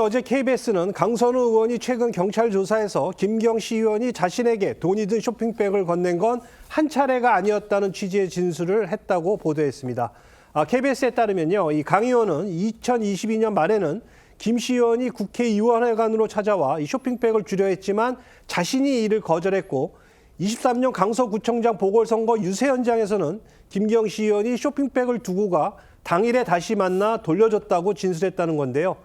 어제 KBS는 강선우 의원이 최근 경찰 조사에서 김경시 의원이 자신에게 돈이 든 쇼핑백을 건넨 건 한 차례가 아니었다는 취지의 진술을 했다고 보도했습니다. KBS에 따르면요, 이 강 의원은 2022년 말에는 김시 의원이 국회의원회관으로 찾아와 이 쇼핑백을 주려 했지만 자신이 이를 거절했고 23년 강서구청장 보궐선거 유세 현장에서는 김경시 의원이 쇼핑백을 두고 가 당일에 다시 만나 돌려줬다고 진술했다는 건데요.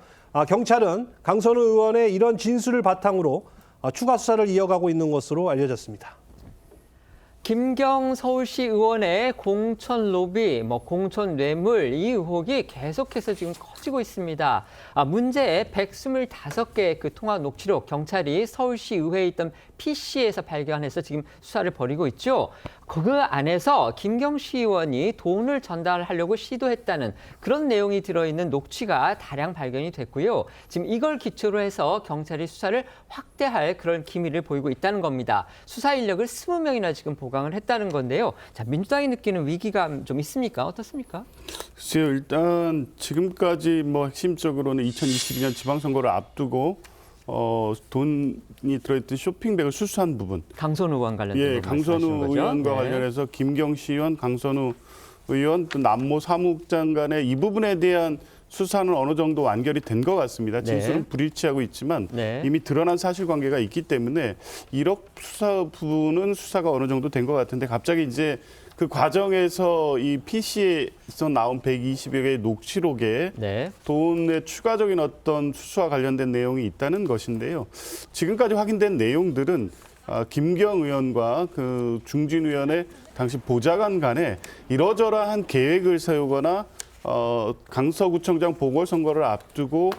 경찰은 강선우 의원의 이런 진술을 바탕으로 추가 수사를 이어가고 있는 것으로 알려졌습니다. 김경 서울시 의원의 공천 로비, 공천 뇌물 이 의혹이 계속해서 지금 커지고 있습니다. 문제의 125개의 그 통화 녹취록 경찰이 서울시 의회에 있던 PC에서 발견해서 지금 수사를 벌이고 있죠. 그 안에서 김경시 의원이 돈을 전달하려고 시도했다는 그런 내용이 들어있는 녹취가 다량 발견이 됐고요. 지금 이걸 기초로 해서 경찰이 수사를 확대할 그런 기미를 보이고 있다는 겁니다. 수사 인력을 20명이나 지금 보강을 했다는 건데요. 자, 민주당이 느끼는 위기감 좀 있습니까? 어떻습니까? 글쎄요, 일단 지금까지 핵심적으로는 2022년 지방선거를 앞두고 돈이 들어있던 쇼핑백을 수수한 부분. 강선우 의원 관련된 예, 강선우 의원과 관련해서 김경시 의원, 강선우 의원, 또 남모 사무국장 간의 이 부분에 대한 수사는 어느 정도 완결이 된 것 같습니다. 진술은 불일치하고 있지만 이미 드러난 사실관계가 있기 때문에 1억 수사 부분은 수사가 어느 정도 된 것 같은데 갑자기 이제 그 과정에서 이 PC에서 나온 120여 개의 녹취록에 돈의 추가적인 어떤 수수와 관련된 내용이 있다는 것인데요. 지금까지 확인된 내용들은 김경 의원과 그 중진 의원의 당시 보좌관 간에 이러저러한 계획을 세우거나 강서구청장 보궐선거를 앞두고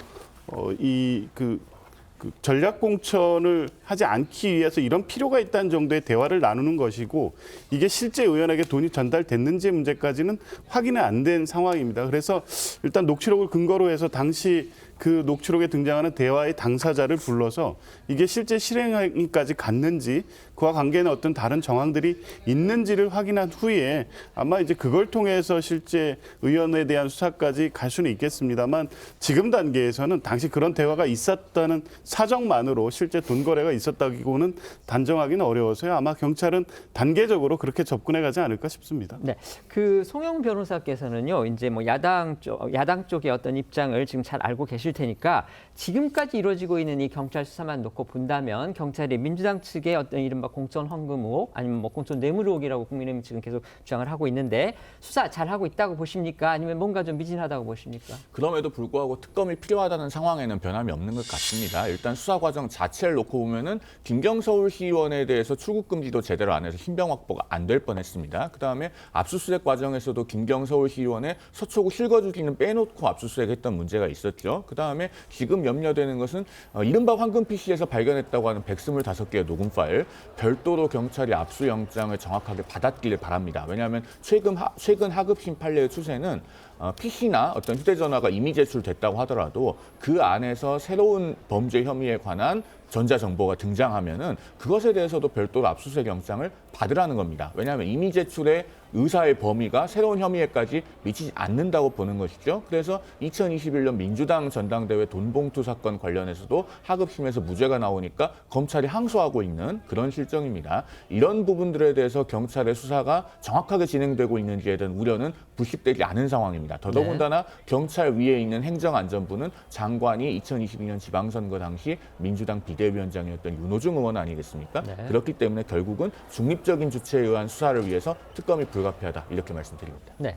전략 공천을 하지 않기 위해서 이런 필요가 있다는 정도의 대화를 나누는 것이고 이게 실제 의원에게 돈이 전달됐는지의 문제까지는 확인이 안 된 상황입니다. 그래서 일단 녹취록을 근거로 해서 당시 그 녹취록에 등장하는 대화의 당사자를 불러서 이게 실제 실행까지 갔는지 그와 관계는 어떤 다른 정황들이 있는지를 확인한 후에 아마 이제 그걸 통해서 실제 의원에 대한 수사까지 갈 수는 있겠습니다만 지금 단계에서는 당시 그런 대화가 있었다는 사정만으로 실제 돈 거래가 있었다기고는 단정하기는 어려워서요. 아마 경찰은 단계적으로 그렇게 접근해 가지 않을까 싶습니다. 네, 그 송영 변호사께서는요, 이제 야당 쪽의 어떤 입장을 지금 잘 알고 계실 테니까 지금까지 이루어지고 있는 이 경찰 수사만 놓고 본다면 경찰이 민주당 측의 어떤 이른바 공천 헌금 의혹 아니면 공천 뇌물 의혹이라고 국민의힘 지금 계속 주장을 하고 있는데 수사 잘 하고 있다고 보십니까? 아니면 뭔가 좀 미진하다고 보십니까? 그럼에도 불구하고 특검이 필요하다는 상황에는 변함이 없는 것 같습니다. 일단 수사 과정 자체를 놓고 보면은 김경 서울시의원에 대해서 출국 금지도 제대로 안 해서 신병 확보가 안 될 뻔했습니다. 그다음에 압수수색 과정에서도 김경 서울시의원의 서초구 실거주기는 빼놓고 압수수색했던 문제가 있었죠. 그다음에 지금 염려되는 것은 이른바 황금 PC에서 발견했다고 하는 125개의 녹음 파일 별도로 경찰이 압수영장을 정확하게 받았기를 바랍니다. 왜냐하면 최근 하급심 판례의 추세는 PC나 어떤 휴대전화가 이미 제출됐다고 하더라도 그 안에서 새로운 범죄 혐의에 관한 전자정보가 등장하면은 그것에 대해서도 별도로 압수수색 영장을 받으라는 겁니다. 왜냐하면 이미 제출의 의사의 범위가 새로운 혐의에까지 미치지 않는다고 보는 것이죠. 그래서 2021년 민주당 전당대회 돈봉투 사건 관련해서도 하급심에서 무죄가 나오니까 검찰이 항소하고 있는 그런 실정입니다. 이런 부분들에 대해서 경찰의 수사가 정확하게 진행되고 있는지에 대한 우려는 불식되지 않은 상황입니다. 더더군다나 경찰 위에 있는 행정안전부는 장관이 2022년 지방선거 당시 민주당 비대위원장이었던 윤호중 의원 아니겠습니까? 그렇기 때문에 결국은 중립적인 주체에 의한 수사를 위해서 특검이 불가피하다 이렇게 말씀드립니다. 네.